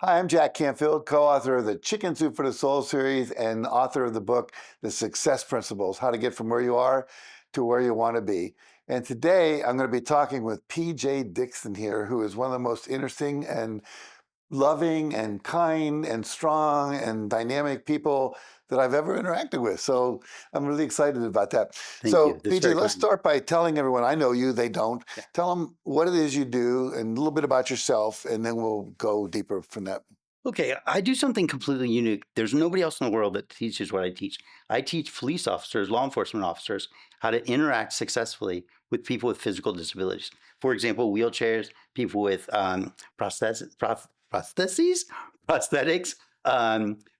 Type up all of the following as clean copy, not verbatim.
Hi, I'm Jack Canfield, co-author of the Chicken Soup for the Soul series and author of the book, The Success Principles, How to Get from Where You Are to Where You Want to Be. And today I'm going to be talking with PJ Dixon here, who is one of the most interesting and loving and kind and strong and dynamic people that I've ever interacted with. So I'm really excited about that. Thank you. So That's PJ, very let's kind. start by telling everyone, I know you, they don't. Yeah. Tell them what it is you do and a little bit about yourself, and then we'll go deeper from that. Okay, I do something completely unique. There's nobody else in the world that teaches what I teach. I teach police officers, law enforcement officers, how to interact successfully with people with physical disabilities. For example, wheelchairs, people with prostheses, prosthetics,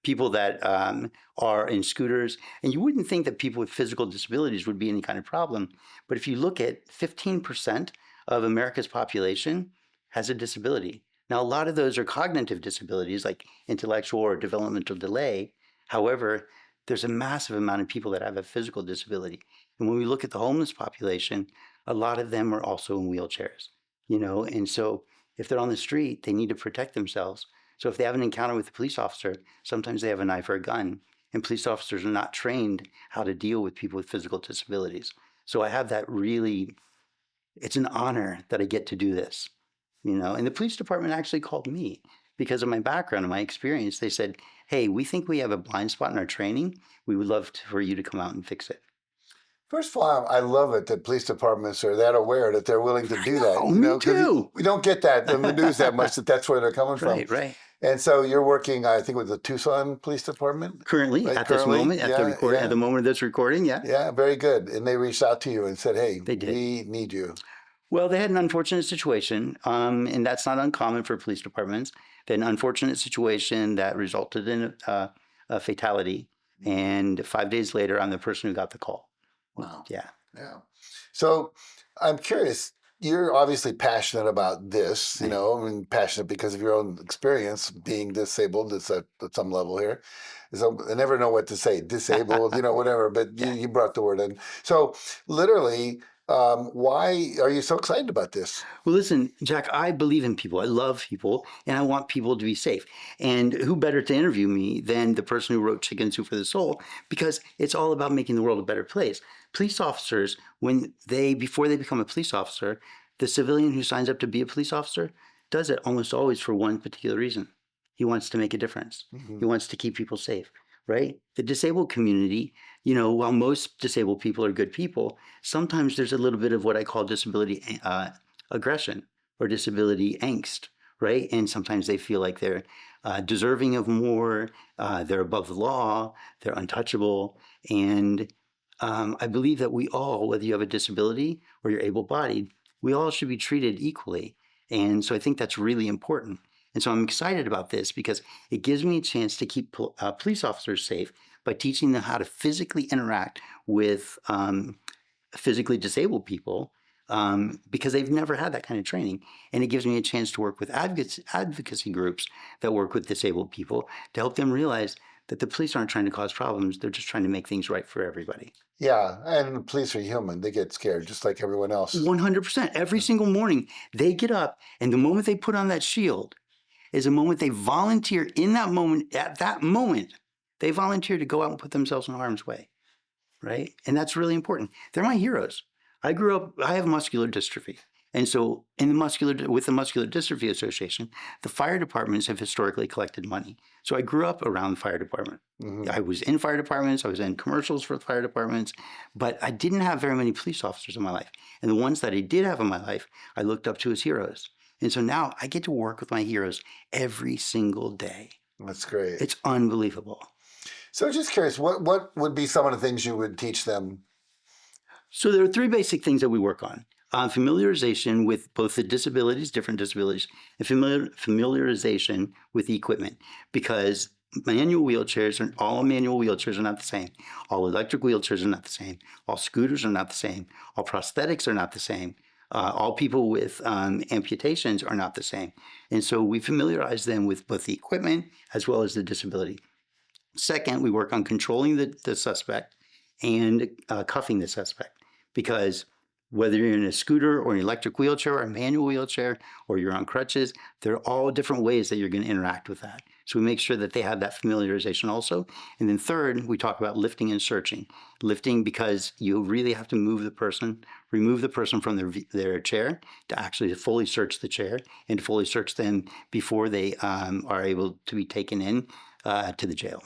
people that are in scooters. And you wouldn't think that people with physical disabilities would be any kind of problem. But if you look at 15% of America's population has a disability. Now, a lot of those are cognitive disabilities like intellectual or developmental delay. However, there's a massive amount of people that have a physical disability. And when we look at the homeless population, a lot of them are also in wheelchairs, and so if they're on the street, they need to protect themselves. So if they have an encounter with a police officer, sometimes they have a knife or a gun, and police officers are not trained how to deal with people with physical disabilities. So I have that really, it's an honor that I get to do this. And the police department actually called me because of my background and my experience. They said, "Hey, we think we have a blind spot in our training. We would love for you to come out and fix it." First of all, I love it that police departments are that aware that they're willing to I do that, know, me because too. we don't get that in the news that much, that that's where they're coming from. Right, right. And so you're working, I think, with the Tucson Police Department, Currently, right? at this Currently? moment, Yeah, at yeah, the moment of this recording, yeah, yeah, very good. And they reached out to you and said, hey, they did. we need you. Well, they had an unfortunate situation, and that's not uncommon for police departments. They had an unfortunate situation that resulted in a fatality, and 5 days later, I'm the person who got the call. Wow. Yeah. Yeah. So I'm curious, you're obviously passionate about this, Right. I mean, passionate because of your own experience being disabled. It's at some level here. So I never know what to say, disabled, whatever, but you, Yeah. you brought the word in. So literally, why are you so excited about this? Well, listen, Jack, I believe in people. I love people, and I want people to be safe. And who better to interview me than the person who wrote Chicken Soup for the Soul? Because it's all about making the world a better place. Police officers, before they become a police officer, the civilian who signs up to be a police officer does it almost always for one particular reason. He wants to make a difference. Hmm. He wants to keep people safe, right? The disabled community, while most disabled people are good people, sometimes there's a little bit of what I call disability aggression or disability angst, right? And sometimes they feel like they're deserving of more, they're above the law, they're untouchable. And I believe that we all, whether you have a disability or you're able bodied, we all should be treated equally. And so I think that's really important. And so I'm excited about this because it gives me a chance to keep police officers safe by teaching them how to physically interact with physically disabled people, because they've never had that kind of training. And it gives me a chance to work with advocacy groups that work with disabled people to help them realize that the police aren't trying to cause problems. They're just trying to make things right for everybody. Yeah. And the police are human. They get scared just like everyone else. 100%. Every single morning, they get up, and the moment they put on that shield is a moment they volunteer in that moment. At that moment, they volunteer to go out and put themselves in harm's way. Right? And that's really important. They're my heroes. I have muscular dystrophy. And so with the Muscular Dystrophy Association, the fire departments have historically collected money. So I grew up around the fire department. Hmm. I was in fire departments, I was in commercials for the fire departments, but I didn't have very many police officers in my life. And the ones that I did have in my life, I looked up to as heroes. And so now I get to work with my heroes every single day. That's great. It's unbelievable. So just curious, what would be some of the things you would teach them? So there are three basic things that we work on. Familiarization with both the disabilities, different disabilities, and familiarization with the equipment, because all manual wheelchairs are not the same. All electric wheelchairs are not the same. All scooters are not the same. All prosthetics are not the same. All people with amputations are not the same. And so we familiarize them with both the equipment as well as the disability. Second, we work on controlling the suspect and cuffing the suspect, because Whether you're in a scooter or an electric wheelchair or a manual wheelchair or you're on crutches, they're all different ways that you're going to interact with that. So we make sure that they have that familiarization also. And then third, we talk about lifting and searching. Lifting because you really have to remove the person from their chair to actually fully search the chair and fully search them before they are able to be taken in to the jail.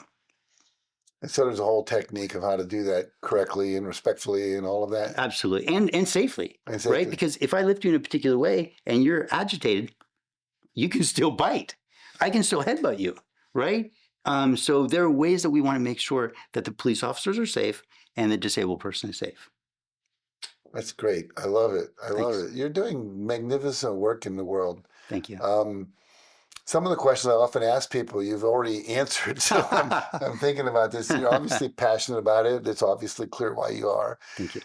And so there's a whole technique of how to do that correctly and respectfully and all of that. Absolutely. And safely, And safely. right? Because if I lift you in a particular way and you're agitated, you can still bite. I can still headbutt you, right? So there are ways that we want to make sure that the police officers are safe and the disabled person is safe. That's great. I love it. I love Thanks. it. You're doing magnificent work in the world. Thank you. Some of the questions I often ask people, you've already answered. So I'm thinking about this. You're obviously passionate about it. It's obviously clear why you are. Thank you.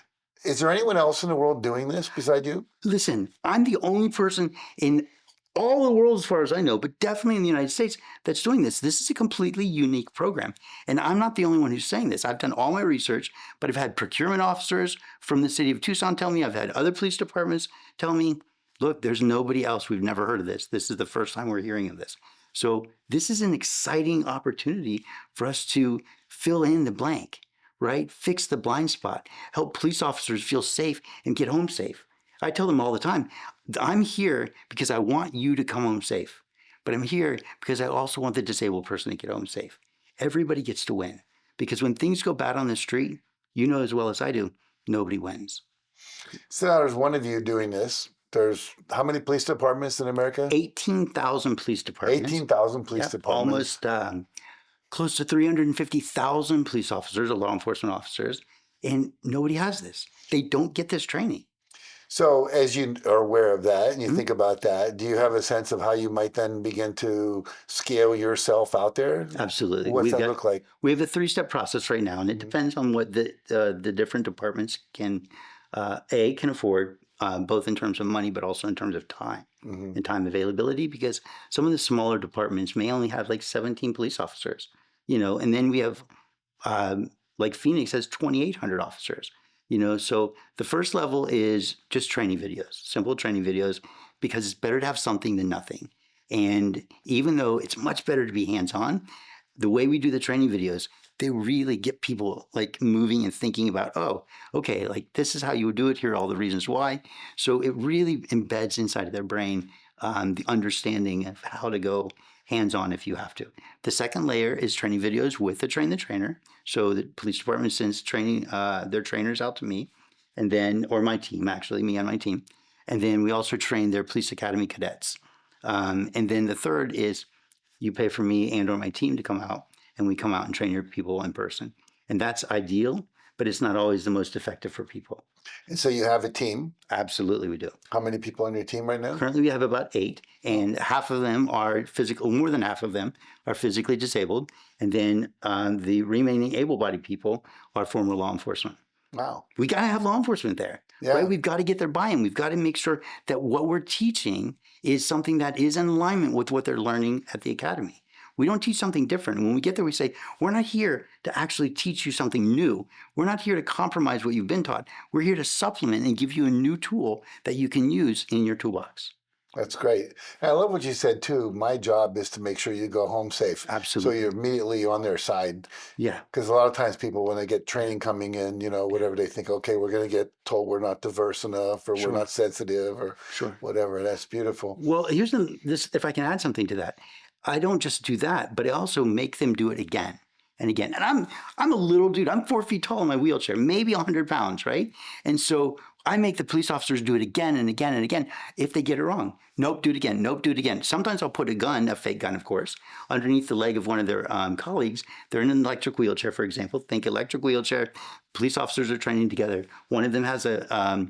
Is there anyone else in the world doing this beside you? Listen, I'm the only person in all the world, as far as I know, but definitely in the United States, that's doing this. This is a completely unique program. And I'm not the only one who's saying this. I've done all my research, but I've had procurement officers from the city of Tucson tell me, I've had other police departments tell me, look, there's nobody else. We've never heard of this. This is the first time we're hearing of this. So this is an exciting opportunity for us to fill in the blank, right? Fix the blind spot, help police officers feel safe and get home safe. I tell them all the time, I'm here because I want you to come home safe, but I'm here because I also want the disabled person to get home safe. Everybody gets to win because when things go bad on the street, you know as well as I do, nobody wins. So now there's one of you doing this. There's how many police departments in America? 18,000 police departments. 18,000 police Yep, departments. almost close to 350,000 police officers or law enforcement officers, and nobody has this. They don't get this training. So as you are aware of that and you think about that, do you have a sense of how you might then begin to scale yourself out there? Absolutely. What's that look like? We have a 3-step process right now, and it depends on what the different departments can afford, both in terms of money, but also in terms of time and time availability, because some of the smaller departments may only have like 17 police officers, and then we have, like Phoenix has 2,800 officers, so the first level is just training videos, simple training videos, because it's better to have something than nothing. And even though it's much better to be hands-on, the way we do the training videos, they really get people like moving and thinking about, oh, okay, like this is how you would do it. Here are all the reasons why. So it really embeds inside of their brain the understanding of how to go hands-on if you have to. The second layer is training videos with the trainer. So the police department sends their trainers out to me, and then, or my team, actually, me and my team. And then we also train their police academy cadets. And then the third is you pay for me and or my team to come out, and we come out and train your people in person. And that's ideal, but it's not always the most effective for people. And so you have a team. Absolutely, we do. How many people on your team right now? Currently, we have about 8, and half of them are more than half of them are physically disabled. And then the remaining able-bodied people are former law enforcement. Wow. We got to have law enforcement there, right? We've got to get their buy-in. We've got to make sure that what we're teaching is something that is in alignment with what they're learning at the academy. We don't teach something different. When we get there, we say, we're not here to actually teach you something new. We're not here to compromise what you've been taught. We're here to supplement and give you a new tool that you can use in your toolbox. That's great. And I love what you said, too. My job is to make sure you go home safe. Absolutely. So you're immediately on their side. Yeah. Because a lot of times people, when they get training coming in, whatever, they think, okay, we're going to get told we're not diverse enough or we're not sensitive or whatever. That's beautiful. Well, here's this, if I can add something to that. I don't just do that, but I also make them do it again and again. And I'm a little dude. I'm 4 feet tall in my wheelchair, maybe 100 pounds, right? And so I make the police officers do it again and again and again if they get it wrong. Nope, do it again. Nope, do it again. Sometimes I'll put a gun, a fake gun, of course, underneath the leg of one of their colleagues. They're in an electric wheelchair, for example. Think electric wheelchair. Police officers are training together. One of them has a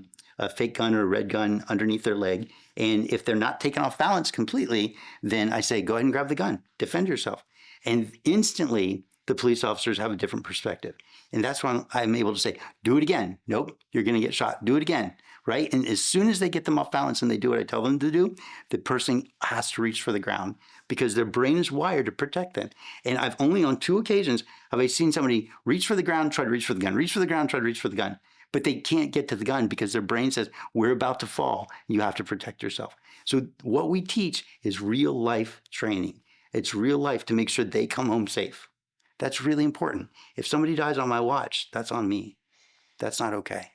fake gun or a red gun underneath their leg. And if they're not taken off balance completely, then I say, go ahead and grab the gun, defend yourself. And instantly, the police officers have a different perspective. And that's when I'm able to say, do it again. Nope, you're going to get shot. Do it again, right? And as soon as they get them off balance and they do what I tell them to do, the person has to reach for the ground because their brain is wired to protect them. And I've only on 2 occasions have I seen somebody reach for the ground, try to reach for the gun, reach for the ground, try to reach for the gun. but they can't get to the gun because their brain says, we're about to fall. You have to protect yourself. So what we teach is real life training. It's real life to make sure they come home safe. That's really important. If somebody dies on my watch, that's on me. That's not okay.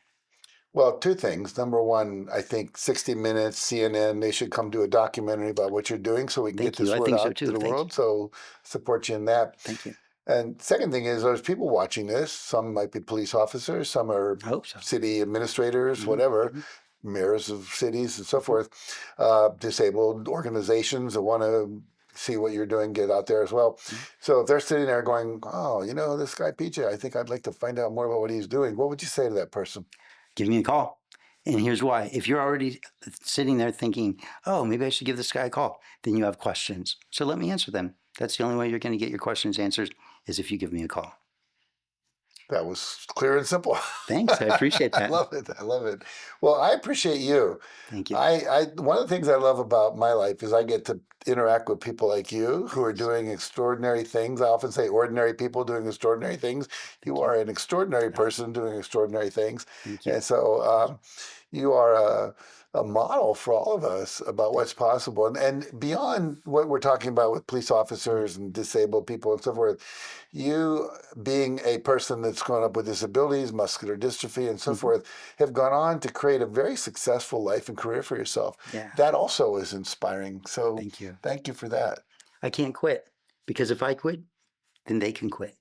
Well, two things. Number one, I think 60 Minutes, CNN, they should come do a documentary about what you're doing so we can get Thank you. this I word think so out to too. the Thank you. world. So support you in that. Thank you. And second thing is there's people watching this. Some might be police officers, some are I hope so. city administrators, Mhm, whatever, mhm. mayors of cities and so forth, disabled organizations that want to see what you're doing, get out there as well. Mhm. So if they're sitting there going, oh, this guy PJ, I think I'd like to find out more about what he's doing, what would you say to that person? Give me a call. And here's why. If you're already sitting there thinking, oh, maybe I should give this guy a call, then you have questions. So let me answer them. That's the only way you're going to get your questions answered is if you give me a call. That was clear and simple. Thanks. I appreciate I that. love it. I love it. Well, I appreciate you. Thank you. I one of the things I love about my life is I get to interact with people like you who are doing extraordinary things. I often say ordinary people doing extraordinary things. You you. are an extraordinary person doing extraordinary things. Thank you. And so you are a model for all of us about what's possible. And beyond what we're talking about with police officers and disabled people and so forth, you being a person that's grown up with disabilities, muscular dystrophy, and so Mhm. forth, have gone on to create a very successful life and career for yourself. Yeah. That also is inspiring. So Thank you. thank you for that. I can't quit because if I quit, then they can quit.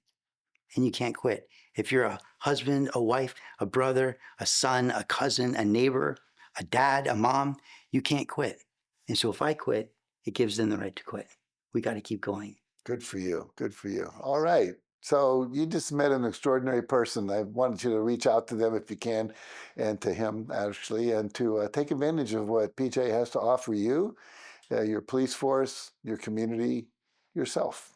And you can't quit. If you're a husband, a wife, a brother, a son, a cousin, a neighbor, a dad, a mom, you can't quit. And so if I quit, it gives them the right to quit. We got to keep going. Good for you. Good for you. All right. So you just met an extraordinary person. I wanted you to reach out to them if you can, and to him actually, and to take advantage of what PJ has to offer you, your police force, your community, yourself.